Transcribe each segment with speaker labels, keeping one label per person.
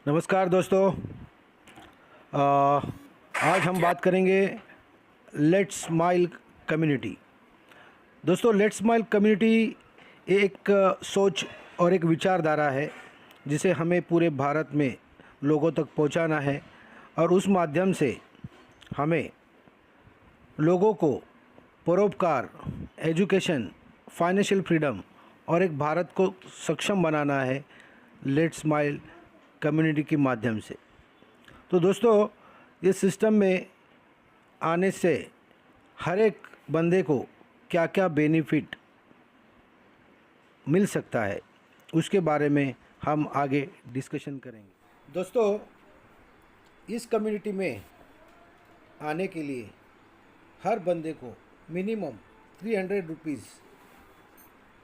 Speaker 1: नमस्कार दोस्तों। आज हम बात करेंगे लेट्स स्माइल कम्युनिटी। दोस्तों, लेट्स स्माइल कम्युनिटी एक सोच और एक विचारधारा है जिसे हमें पूरे भारत में लोगों तक पहुंचाना है और उस माध्यम से हमें लोगों को परोपकार, एजुकेशन, फाइनेंशियल फ्रीडम और एक भारत को सक्षम बनाना है लेट्स स्माइल कम्युनिटी के माध्यम से। तो दोस्तों, इस सिस्टम में आने से हर एक बंदे को क्या क्या बेनिफिट मिल सकता है उसके बारे में हम आगे डिस्कशन करेंगे। दोस्तों, इस कम्युनिटी में आने के लिए हर बंदे को मिनिमम 300 रुपीज़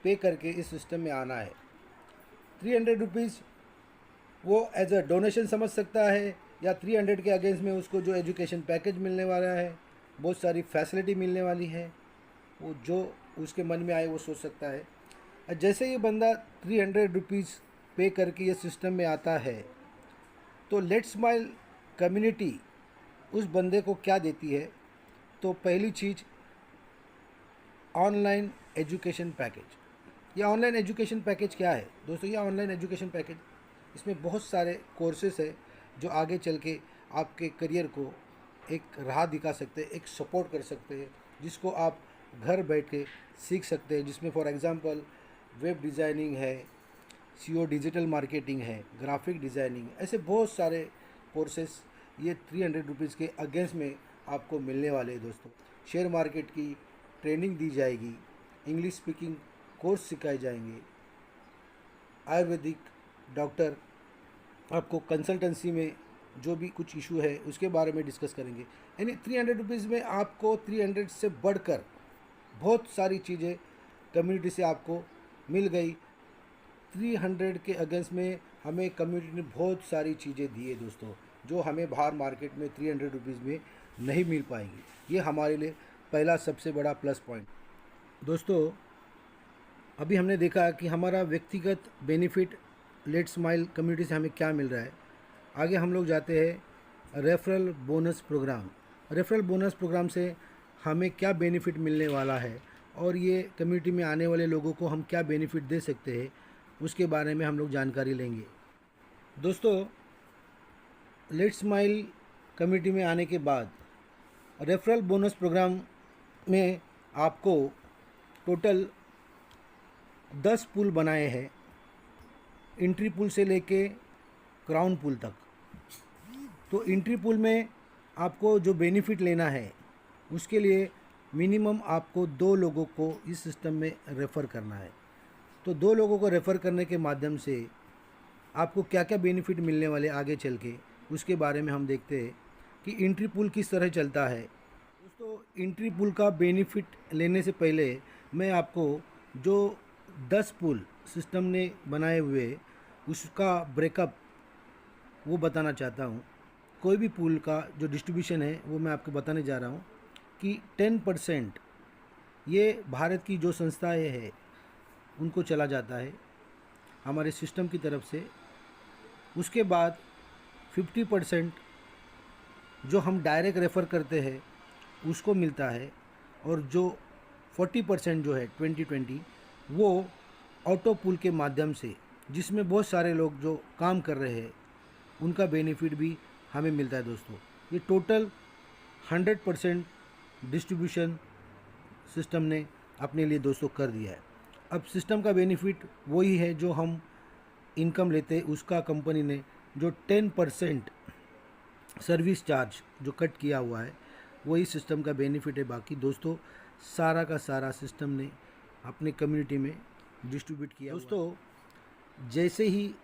Speaker 1: पे करके इस सिस्टम में आना है। 300 रुपीज़ वो एज अ डोनेशन समझ सकता है या 300 के अगेंस्ट में उसको जो एजुकेशन पैकेज मिलने वाला है, बहुत सारी फैसिलिटी मिलने वाली है, वो जो उसके मन में आए वो सोच सकता है। जैसे ये बंदा 300 रुपीज़ पे करके ये सिस्टम में आता है तो लेट्स स्माइल कम्युनिटी उस बंदे को क्या देती है। तो पहली चीज़, ऑनलाइन एजुकेशन पैकेज। ये ऑनलाइन एजुकेशन पैकेज क्या है दोस्तों? ये ऑनलाइन एजुकेशन पैकेज, इसमें बहुत सारे कोर्सेस है जो आगे चल के आपके करियर को एक राह दिखा सकते हैं, एक सपोर्ट कर सकते हैं, जिसको आप घर बैठ के सीख सकते हैं। जिसमें फॉर एग्ज़ाम्पल वेब डिज़ाइनिंग है, सीओ डिजिटल मार्केटिंग है, ग्राफिक डिज़ाइनिंग, ऐसे बहुत सारे कोर्सेस ये 300 रुपीज़ के अगेंस्ट में आपको मिलने वाले हैं दोस्तों। शेयर मार्केट की ट्रेनिंग दी जाएगी, इंग्लिश स्पीकिंग कोर्स सिखाए जाएंगे, आयुर्वेदिक डॉक्टर आपको कंसल्टेंसी में जो भी कुछ इशू है उसके बारे में डिस्कस करेंगे। यानी 300 रुपीज़ में आपको 300 से बढ़कर बहुत सारी चीज़ें कम्युनिटी से आपको मिल गई। 300 के अगेंस्ट में हमें कम्युनिटी ने बहुत सारी चीज़ें दी है दोस्तों, जो हमें बाहर मार्केट में 300 रुपीज़ में नहीं मिल पाएंगी। ये हमारे लिए पहला सबसे बड़ा प्लस पॉइंट। दोस्तों, अभी हमने देखा कि हमारा व्यक्तिगत बेनिफिट लेट्स स्माइल कम्युनिटी से हमें क्या मिल रहा है। आगे हम लोग जाते हैं referral bonus programme. Referral bonus programme से हमें क्या बेनिफिट मिलने वाला है और ये कम्युनिटी में आने वाले लोगों को हम क्या बेनिफिट दे सकते हैं उसके बारे में हम लोग जानकारी लेंगे। दोस्तों, लेट्स स्माइल कम्युनिटी में आने के बाद रेफरल बोनस प्रोग्राम में आपको टोटल 10 पुल बनाए हैं, एंट्री पुल से लेके क्राउन पुल तक। तो एंट्री पुल में आपको जो बेनिफिट लेना है उसके लिए मिनिमम आपको 2 लोगों को इस सिस्टम में रेफ़र करना है। तो 2 लोगों को रेफ़र करने के माध्यम से आपको क्या क्या बेनिफिट मिलने वाले आगे चल के उसके बारे में हम देखते हैं कि एंट्री पुल किस तरह चलता है। दोस्तों, एंट्री पुल का बेनिफिट लेने से पहले मैं आपको जो 10 पुल सिस्टम ने बनाए हुए उसका ब्रेकअप वो बताना चाहता हूँ। कोई भी पुल का जो डिस्ट्रीब्यूशन है वो मैं आपको बताने जा रहा हूँ कि 10% ये भारत की जो संस्थाएं हैं उनको चला जाता है हमारे सिस्टम की तरफ से। उसके बाद 50% जो हम डायरेक्ट रेफ़र करते हैं उसको मिलता है, और जो 40% जो है 2020 वो ऑटो पुल के माध्यम से, जिसमें बहुत सारे लोग जो काम कर रहे हैं उनका बेनिफिट भी हमें मिलता है। दोस्तों, ये टोटल 100% डिस्ट्रीब्यूशन सिस्टम ने अपने लिए दोस्तों कर दिया है। अब सिस्टम का बेनिफिट वही है जो हम इनकम लेते हैं, उसका कंपनी ने जो 10% सर्विस चार्ज जो कट किया हुआ है वही सिस्टम का बेनिफिट है। बाकी दोस्तों सारा का सारा सिस्टम ने अपने कम्युनिटी में डिस्ट्रीब्यूट किया। दोस्तों, जैसे ही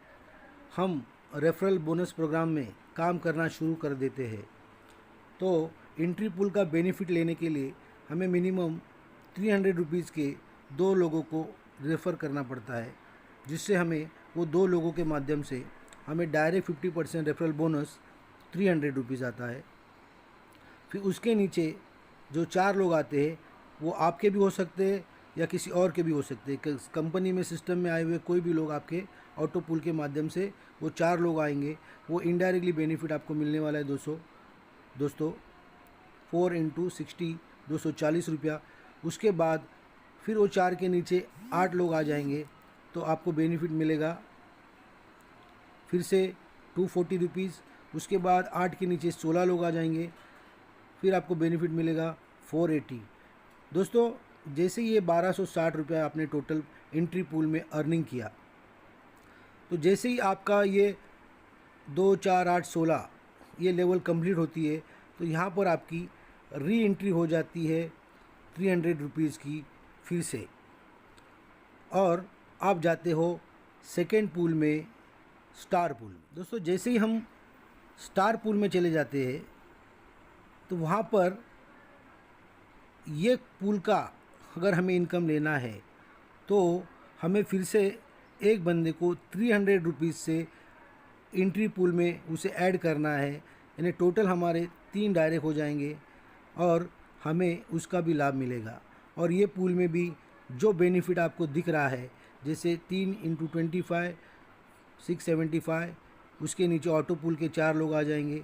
Speaker 1: हम रेफरल बोनस प्रोग्राम में काम करना शुरू कर देते हैं तो एंट्री पुल का बेनिफिट लेने के लिए हमें मिनिमम 300 रुपीज़ के 2 लोगों को रेफ़र करना पड़ता है, जिससे हमें वो 2 लोगों के माध्यम से हमें डायरेक्ट 50% रेफरल बोनस 300 रुपीज़ आता है। फिर उसके नीचे जो 4 लोग आते हैं वो आपके भी हो सकते हैं या किसी और के भी हो सकते हैं। कंपनी में सिस्टम में आए हुए कोई भी लोग आपके ऑटो पुल के माध्यम से वो 4 लोग आएंगे, वो इनडायरेक्टली बेनिफिट आपको मिलने वाला है दोस्तों 4 इंटू 60 240 रुपया। उसके बाद फिर वो 4 के नीचे 8 लोग आ जाएंगे तो आपको बेनिफिट मिलेगा फिर से 240 रुपीज़। उसके बाद 8 के नीचे 16 लोग आ जाएंगे, फिर आपको बेनिफिट मिलेगा 480। दोस्तों जैसे ये 1260 रुपया आपने टोटल एंट्री पूल में अर्निंग किया, तो जैसे ही आपका ये 2 4 8 16 ये लेवल कंप्लीट होती है तो यहाँ पर आपकी री एंट्री हो जाती है 300 रुपीज़ की फिर से, और आप जाते हो सेकेंड पूल में, स्टार पूल में। दोस्तों जैसे ही हम स्टार पूल में चले जाते हैं तो वहाँ पर ये पूल का अगर हमें इनकम लेना है तो हमें फिर से एक बंदे को 300 रुपीज़ से एंट्री पूल में उसे ऐड करना है, यानी टोटल हमारे 3 डायरेक्ट हो जाएंगे और हमें उसका भी लाभ मिलेगा। और ये पूल में भी जो बेनिफिट आपको दिख रहा है, जैसे 3 इंटू 25 675, उसके नीचे ऑटो पूल के 4 लोग आ जाएंगे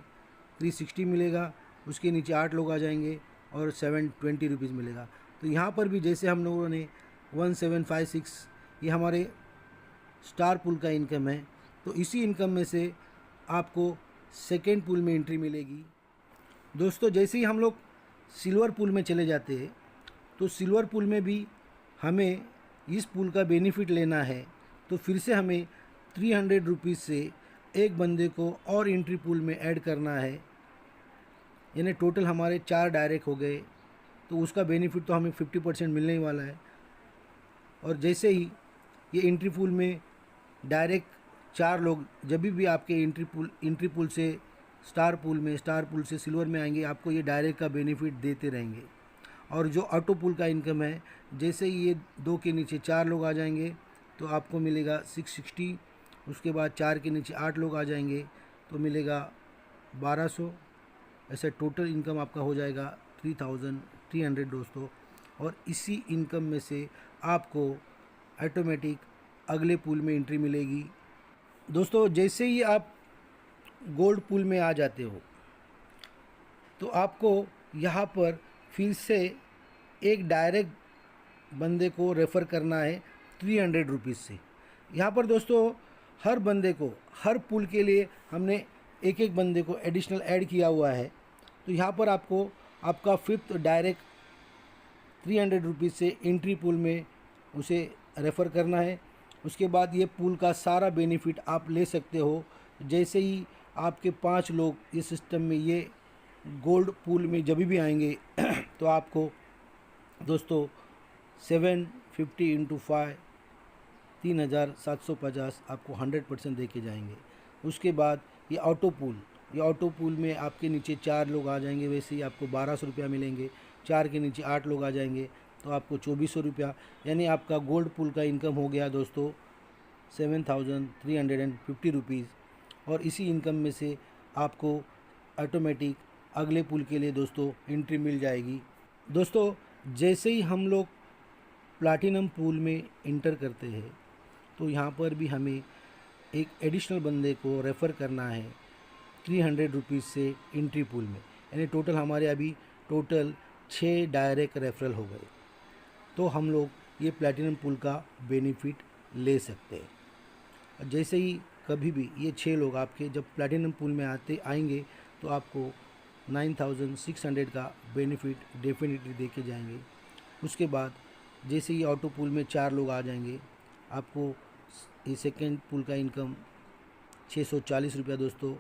Speaker 1: 360 मिलेगा, उसके नीचे 8 लोग आ जाएंगे और 720 रुपीज़ मिलेगा। तो यहाँ पर भी जैसे हम लोगों ने 1756 ये हमारे स्टार पूल का इनकम है, तो इसी इनकम में से आपको सेकेंड पूल में एंट्री मिलेगी। दोस्तों जैसे ही हम लोग सिल्वर पूल में चले जाते हैं तो सिल्वर पूल में भी हमें इस पूल का बेनिफिट लेना है, तो फिर से हमें 300 रुपीज़ से एक बंदे को और एंट्री पूल में ऐड करना है, यानी टोटल हमारे 4 डायरेक्ट हो गए, तो उसका बेनिफिट तो हमें 50% मिलने ही वाला है। और जैसे ही ये एंट्री पूल में डायरेक्ट 4 लोग जब भी आपके एंट्री पूल से स्टार पूल से सिल्वर में आएंगे, आपको ये डायरेक्ट का बेनिफिट देते रहेंगे। और जो ऑटो पूल का इनकम है, जैसे ही ये 2 के नीचे 4 लोग आ जाएंगे तो आपको मिलेगा 660, उसके बाद 4 के नीचे 8 लोग आ जाएंगे तो मिलेगा 1200, ऐसे टोटल इनकम आपका हो जाएगा 3300 दोस्तों। और इसी इनकम में से आपको ऑटोमेटिक अगले पूल में एंट्री मिलेगी। दोस्तों जैसे ही आप गोल्ड पूल में आ जाते हो तो आपको यहाँ पर फिर से एक डायरेक्ट बंदे को रेफ़र करना है 300 रुपीज़ से। यहाँ पर दोस्तों हर बंदे को, हर पूल के लिए हमने एक एक बंदे को एडिशनल ऐड किया हुआ है। तो यहाँ पर आपको आपका 5th डायरेक्ट 300 रुपीज़ से एंट्री पूल में उसे रेफ़र करना है। उसके बाद ये पूल का सारा बेनिफिट आप ले सकते हो। जैसे ही आपके 5 लोग इस सिस्टम में ये गोल्ड पूल में जब भी आएंगे तो आपको दोस्तों 750 इंटू 5 3750 आपको 100% दे के जाएंगे। उसके बाद ये ऑटो पूल में आपके नीचे 4 लोग आ जाएंगे, वैसे ही आपको 1200 रुपया मिलेंगे। 4 के नीचे 8 लोग आ जाएंगे तो आपको 2400 रुपया, यानी आपका गोल्ड पूल का इनकम हो गया दोस्तों 7350 रुपीज़। और इसी इनकम में से आपको ऑटोमेटिक अगले पूल के लिए दोस्तों एंट्री मिल जाएगी। दोस्तों जैसे ही हम लोग प्लैटिनम पूल में इंटर करते हैं तो यहाँ पर भी हमें एक एडिशनल बंदे को रेफ़र करना है 300 रुपीज़ से एंट्री पूल में, यानी टोटल हमारे अभी टोटल 6 डायरेक्ट रेफरल हो गए, तो हम लोग ये प्लैटिनम पूल का बेनिफिट ले सकते हैं। जैसे ही कभी भी ये 6 लोग आपके जब प्लैटिनम पूल में आएंगे तो आपको 9600 का बेनिफिट डेफिनेटली दे के जाएंगे। उसके बाद जैसे ही ऑटो पूल में 4 लोग आ जाएंगे, आपको ये सेकेंड पूल का इनकम 640 रुपया दोस्तों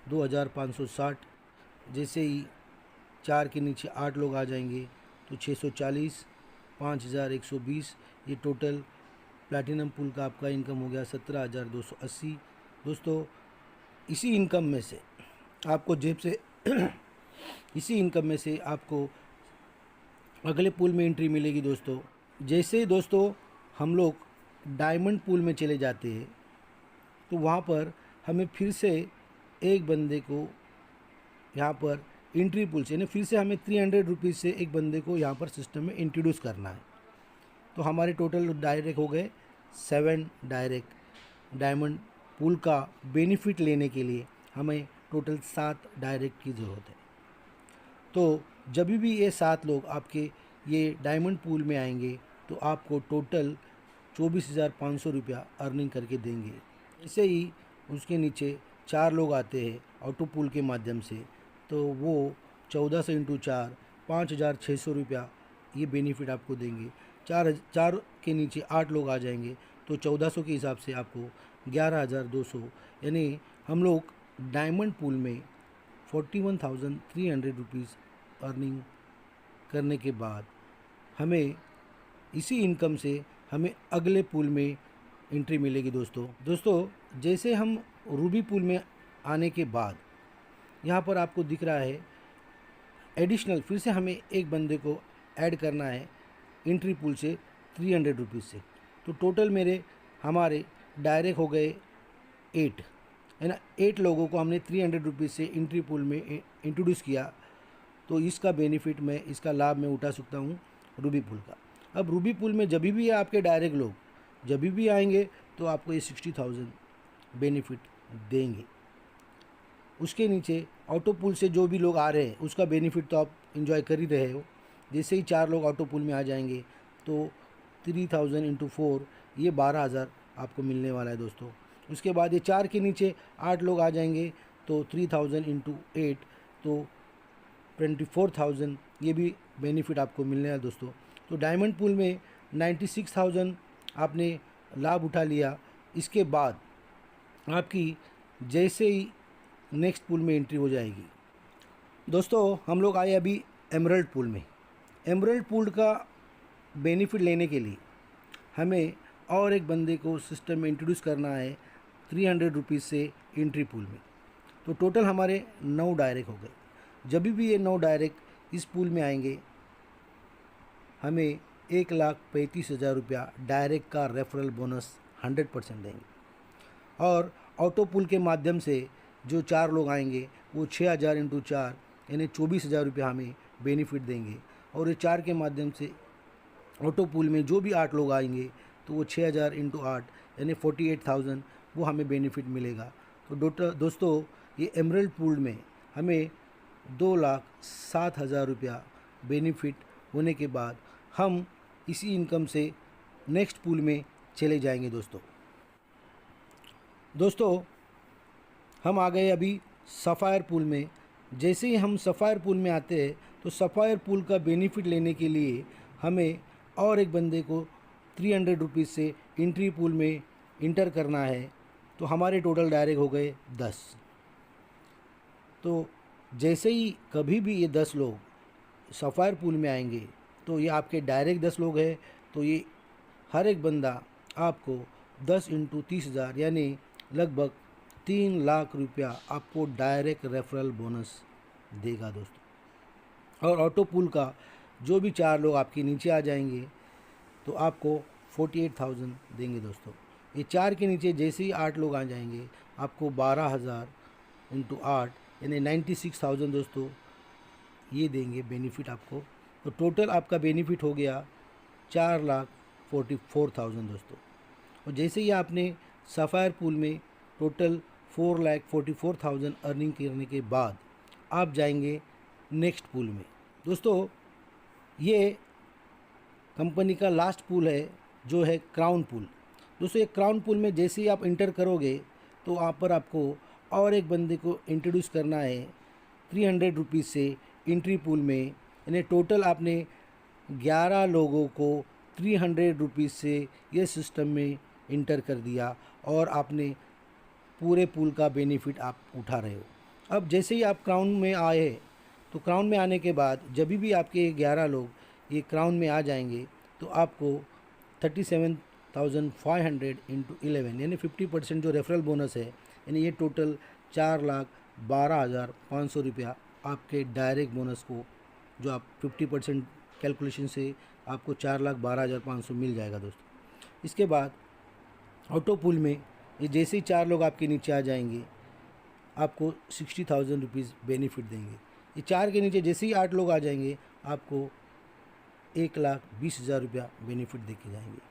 Speaker 1: 2560। जैसे ही 4 के नीचे 8 लोग आ जाएंगे तो 640 5120, ये टोटल प्लैटिनम पूल का आपका इनकम हो गया 17280। दोस्तों इसी इनकम में से आपको जेब से इसी इनकम में से आपको अगले पूल में एंट्री मिलेगी दोस्तों। जैसे ही दोस्तों हम लोग डायमंड पूल में चले जाते हैं तो वहाँ पर हमें फिर से एक बंदे को यहाँ पर एंट्री पूल से, यानी फिर से हमें 300 रुपीज़ से एक बंदे को यहाँ पर सिस्टम में इंट्रोड्यूस करना है। तो हमारे टोटल डायरेक्ट हो गए 7 डायरेक्ट। डायमंड पूल का बेनिफिट लेने के लिए हमें टोटल 7 डायरेक्ट की ज़रूरत है। तो जब भी ये 7 लोग आपके ये डायमंड पूल में आएंगे तो आपको टोटल 24,500 रुपया अर्निंग करके देंगे। ऐसे ही उसके नीचे 4 लोग आते हैं ऑटो पूल के माध्यम से, तो वो 1400 इंटू 4 5,600 रुपया ये बेनिफिट आपको देंगे। 4 के नीचे 8 लोग आ जाएंगे तो 1400 के हिसाब से आपको 11,200, यानी हम लोग डायमंड पूल में 41,300 रुपीज़ अर्निंग करने के बाद हमें इसी इनकम से हमें अगले पूल में एंट्री मिलेगी। दोस्तों जैसे हम रूबी पूल में आने के बाद यहाँ पर आपको दिख रहा है एडिशनल, फिर से हमें एक बंदे को ऐड करना है एंट्री पूल से 300 रुपीज़ से। तो टोटल हमारे डायरेक्ट हो गए 8, है ना। 8 लोगों को हमने 300 रुपीज़ से एंट्री पूल में इंट्रोड्यूस किया, तो इसका बेनिफिट इसका लाभ मैं उठा सकता हूँ रूबी पूल का। अब रूबी पूल में जब भी आपके डायरेक्ट लोग जब भी आएंगे तो आपको ये 60,000 बेनिफिट देंगे। उसके नीचे ऑटो पूल से जो भी लोग आ रहे हैं उसका बेनिफिट तो आप इंजॉय कर ही रहे हो। जैसे ही 4 लोग ऑटो पूल में आ जाएंगे तो 3,000 इंटू 4 ये 12,000 आपको मिलने वाला है दोस्तों। उसके बाद ये 4 के नीचे 8 लोग आ जाएंगे तो 3,000 इंटू 8 तो 24,000 ये भी बेनिफिट आपको मिलने वाला है दोस्तों। तो डायमंड पूल में 96,000 आपने लाभ उठा लिया। इसके बाद आपकी जैसे ही नेक्स्ट पूल में एंट्री हो जाएगी। दोस्तों हम लोग आए अभी एमरल्ड पूल में। एमरल्ड पूल का बेनिफिट लेने के लिए हमें और एक बंदे को सिस्टम में इंट्रोड्यूस करना है 300 रुपीज़ से एंट्री पूल में। तो टोटल हमारे 9 डायरेक्ट हो गए। जब भी ये 9 डायरेक्ट इस पूल में आएंगे हमें 1,35,000 रुपया डायरेक्ट का रेफरल बोनस 100% देंगे। और ऑटो पूल के माध्यम से जो 4 लोग आएंगे वो 6,000 इंटू 4 यानी 24,000 रुपया हमें बेनिफिट देंगे। और ये 4 के माध्यम से ऑटो पूल में जो भी 8 लोग आएंगे तो वो 6,000 इंटू 8 यानी 48,000 वो हमें बेनिफिट मिलेगा। तो दोस्तों ये एमरल्ड पूल में हमें 2,07,000 रुपया बेनिफिट होने के बाद हम इसी इनकम से नेक्स्ट पूल में चले जाएंगे। दोस्तों हम आ गए अभी सफ़ायर पूल में। जैसे ही हम सफ़ायर पूल में आते हैं तो सफ़ायर पूल का बेनिफिट लेने के लिए हमें और एक बंदे को 300 रुपीज़ से एंट्री पूल में इंटर करना है। तो हमारे टोटल डायरेक्ट हो गए 10। तो जैसे ही कभी भी ये 10 लोग सफ़ायर पूल में आएंगे तो ये आपके डायरेक्ट 10 लोग हैं। तो ये हर एक बंदा आपको 10 इंटू 30,000 यानी लगभग 3 लाख रुपया आपको डायरेक्ट रेफरल बोनस देगा दोस्तों। और ऑटो पूल का जो भी 4 लोग आपके नीचे आ जाएंगे तो आपको 48,000 देंगे दोस्तों। ये 4 के नीचे जैसे ही 8 लोग आ जाएंगे आपको 12,000 इंटू 8 यानी 96,000 दोस्तों ये देंगे बेनिफिट आपको। तो टोटल आपका बेनिफिट हो गया 4,44,000 दोस्तों। और जैसे ही आपने सफ़ायर पूल में टोटल 4,44,000 अर्निंग करने के बाद आप जाएंगे नेक्स्ट पूल में। दोस्तों ये कंपनी का लास्ट पूल है जो है क्राउन पूल। दोस्तों ये क्राउन पूल में जैसे ही आप इंटर करोगे तो वहाँ पर आपको और एक बंदे को इंट्रोड्यूस करना है 300 रुपीज़ से एंट्री पूल में। यानी टोटल आपने 11 लोगों को 300 रुपीज़ से ये सिस्टम में इंटर कर दिया और आपने पूरे पूल का बेनिफिट आप उठा रहे हो। अब जैसे ही आप क्राउन में आए तो क्राउन में आने के बाद जब भी आपके 11 लोग ये क्राउन में आ जाएंगे तो आपको 37,500 इंटू 11 यानी 50% जो रेफरल बोनस है यानी ये टोटल 4,12,500 रुपया आपके डायरेक्ट बोनस को जो आप 50% कैलकुलेशन से आपको 4,12,500 मिल जाएगा दोस्तों। इसके बाद ऑटो पूल में ये जैसे ही 4 लोग आपके नीचे आ जाएंगे आपको 60,000 रुपीज़ बेनिफिट देंगे। ये 4 के नीचे जैसे ही 8 लोग आ जाएंगे आपको 1,20,000 रुपया बेनिफिट देके जाएंगे।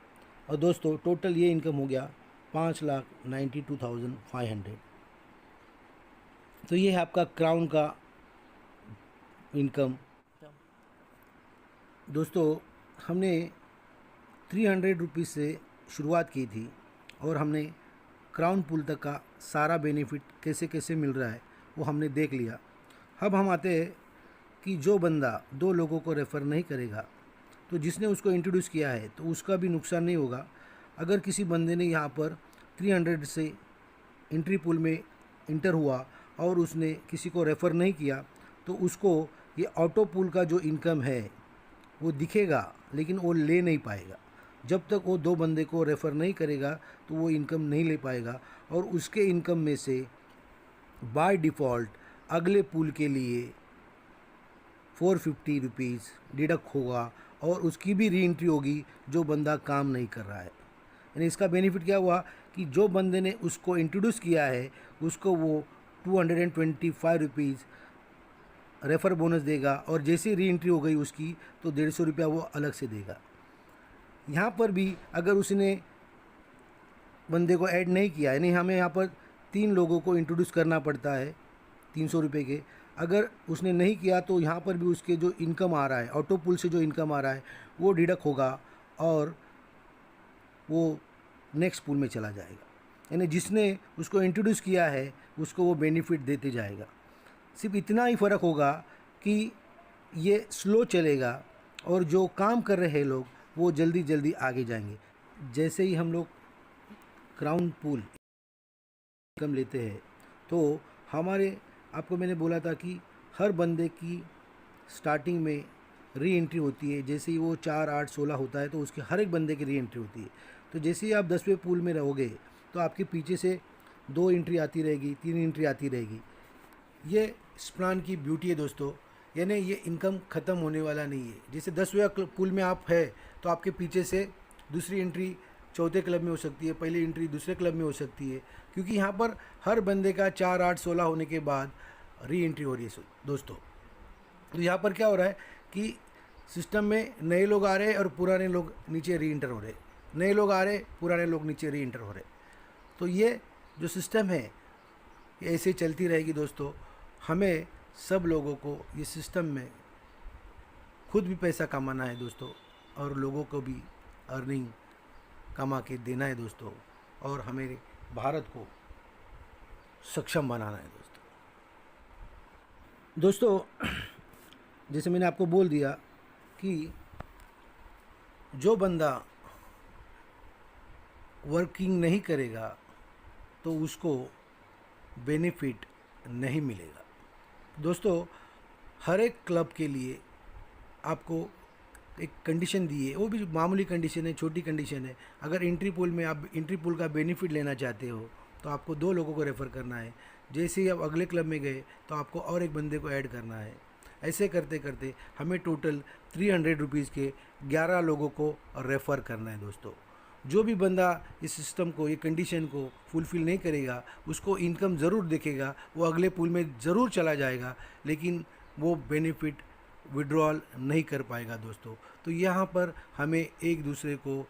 Speaker 1: और दोस्तों टोटल ये इनकम हो गया 5,92,500। तो ये है आपका क्राउन का इनकम। दोस्तों हमने 300 रुपीज़ से शुरुआत की थी और हमने क्राउन पूल तक का सारा बेनिफिट कैसे कैसे मिल रहा है वो हमने देख लिया। अब हम आते हैं कि जो बंदा 2 लोगों को रेफ़र नहीं करेगा तो जिसने उसको इंट्रोड्यूस किया है तो उसका भी नुकसान नहीं होगा। अगर किसी बंदे ने यहाँ पर 300 से एंट्री पूल में इंटर हुआ और उसने किसी को रेफ़र नहीं किया तो उसको ये ऑटो पूल का जो इनकम है वो दिखेगा, लेकिन वो ले नहीं पाएगा। जब तक वो 2 बंदे को रेफ़र नहीं करेगा तो वो इनकम नहीं ले पाएगा और उसके इनकम में से बाय डिफ़ॉल्ट अगले पूल के लिए 450 रुपीज़ डिडक्ट होगा और उसकी भी री एंट्री होगी जो बंदा काम नहीं कर रहा है। यानी इसका बेनिफिट क्या हुआ कि जो बंदे ने उसको इंट्रोड्यूस किया है उसको वो 225 रुपीज़ रेफ़र बोनस देगा और जैसे री एंट्री हो गई उसकी तो 150 रुपया वो अलग से देगा। यहाँ पर भी अगर उसने बंदे को ऐड नहीं किया, यानी हमें यहाँ पर 3 लोगों को इंट्रोड्यूस करना पड़ता है 300 रुपये के, अगर उसने नहीं किया तो यहाँ पर भी उसके जो इनकम आ रहा है ऑटो पुल से जो इनकम आ रहा है वो डिडक्ट होगा और वो नेक्स्ट पूल में चला जाएगा। यानी जिसने उसको इंट्रोड्यूस किया है उसको वो बेनिफिट देते जाएगा। सिर्फ इतना ही फ़र्क होगा कि ये स्लो चलेगा और जो काम कर रहे हैं लोग वो जल्दी जल्दी आगे जाएंगे। जैसे ही हम लोग क्राउन पूल इनकम लेते हैं तो हमारे, आपको मैंने बोला था कि हर बंदे की स्टार्टिंग में री एंट्री होती है। जैसे ही वो 4, 8, 16 होता है तो उसके हर एक बंदे की री एंट्री होती है। तो जैसे ही आप 10वें पूल में रहोगे तो आपके पीछे से 2 एंट्री आती रहेगी, 3 एंट्री आती रहेगी। ये इस प्लान की ब्यूटी है दोस्तों, यानी ये इनकम ख़त्म होने वाला नहीं है। जैसे 10वें पूल में आप है तो आपके पीछे से दूसरी एंट्री 4थे क्लब में हो सकती है, पहली एंट्री दूसरे क्लब में हो सकती है, क्योंकि यहाँ पर हर बंदे का 4, 8, 16 होने के बाद री एंट्री हो रही है दोस्तों। तो यहाँ पर क्या हो रहा है कि सिस्टम में नए लोग आ रहे हैं और पुराने लोग नीचे री एंटर हो रहे, नए लोग आ रहे, पुराने लोग नीचे री एंटर हो रहे। तो ये जो सिस्टम है ये ऐसे चलती रहेगी दोस्तों। हमें सब लोगों को ये सिस्टम में खुद भी पैसा कमाना है दोस्तों और लोगों को भी अर्निंग कमा के देना है दोस्तों, और हमें भारत को सक्षम बनाना है दोस्तों। जैसे मैंने आपको बोल दिया कि जो बंदा वर्किंग नहीं करेगा तो उसको बेनिफिट नहीं मिलेगा दोस्तों। हर एक क्लब के लिए आपको एक कंडीशन दी है, वो भी मामूली कंडीशन है, छोटी कंडीशन है। अगर एंट्री पूल में आप एंट्री पूल का बेनिफिट लेना चाहते हो तो आपको 2 लोगों को रेफ़र करना है। जैसे ही आप अगले क्लब में गए तो आपको और एक बंदे को ऐड करना है। ऐसे करते करते हमें टोटल 300 रुपीज़ के 11 लोगों को रेफ़र करना है दोस्तों। जो भी बंदा इस सिस्टम को, ये कंडीशन को फुलफ़िल नहीं करेगा उसको इनकम ज़रूर दिखेगा, वो अगले पूल में ज़रूर चला जाएगा, लेकिन वो बेनिफिट विड्रॉल नहीं कर पाएगा दोस्तों। तो यहाँ पर हमें एक दूसरे को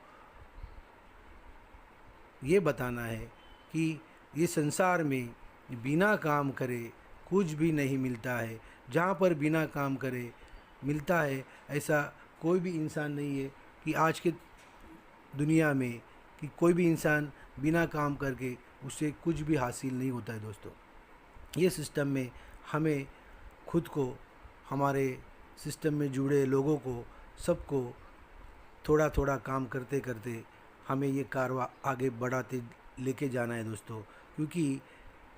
Speaker 1: ये बताना है कि ये संसार में बिना काम करे कुछ भी नहीं मिलता है। जहाँ पर बिना काम करे मिलता है, ऐसा कोई भी इंसान नहीं है कि आज के दुनिया में कि कोई भी इंसान बिना काम करके उससे कुछ भी हासिल नहीं होता है दोस्तों। ये सिस्टम में हमें खुद को, हमारे सिस्टम में जुड़े लोगों को, सबको थोड़ा थोड़ा काम करते करते हमें ये कारवां आगे बढ़ाते लेके जाना है दोस्तों। क्योंकि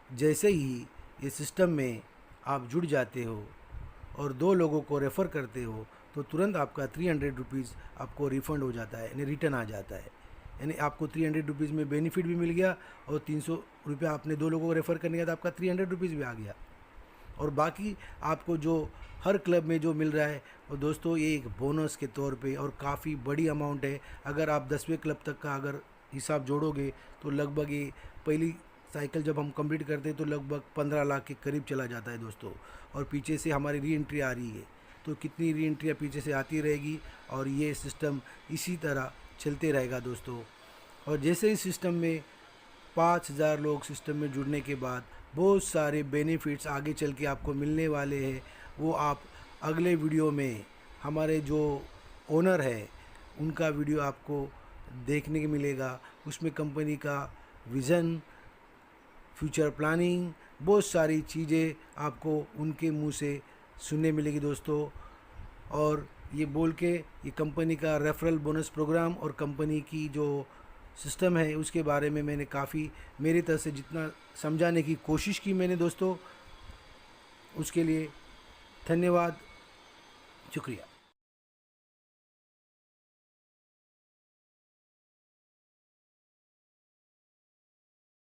Speaker 1: जैसे ही ये सिस्टम में आप जुड़ जाते हो और 2 लोगों को रेफ़र करते हो तो तुरंत आपका 300 रुपीज़ आपको रिफ़ंड हो जाता है, यानी रिटर्न आ जाता है। यानी आपको 300 रुपीज़ में बेनिफिट भी मिल गया और 300 रुपया आपने 2 लोगों को रेफ़र करने के बाद आपका 300 रुपीज़ भी आ गया। और बाकी आपको जो हर क्लब में जो मिल रहा है वो दोस्तों ये एक बोनस के तौर पे और काफ़ी बड़ी अमाउंट है। अगर आप 10वें क्लब तक का अगर हिसाब जोड़ोगे तो लगभग ये पहली साइकिल जब हम कंप्लीट करते हैं तो लगभग 15 लाख के करीब चला जाता है दोस्तों। और पीछे से हमारी री एंट्री आ रही है तो कितनी री एंट्रियाँ पीछे से आती रहेगी और ये सिस्टम इसी तरह चलते रहेगा दोस्तों। और जैसे इस सिस्टम में 5,000 लोग सिस्टम में जुड़ने के बाद बहुत सारे बेनिफिट्स आगे चल के आपको मिलने वाले हैं, वो आप अगले वीडियो में हमारे जो ओनर है उनका वीडियो आपको देखने को मिलेगा। उसमें कंपनी का विज़न, फ्यूचर प्लानिंग, बहुत सारी चीज़ें आपको उनके मुंह से सुनने मिलेगी दोस्तों। और ये बोल के ये कंपनी का रेफरल बोनस प्रोग्राम और कंपनी की जो सिस्टम है उसके बारे में मैंने काफ़ी मेरी तरफ से जितना समझाने की कोशिश की मैंने दोस्तों, उसके लिए धन्यवाद, शुक्रिया।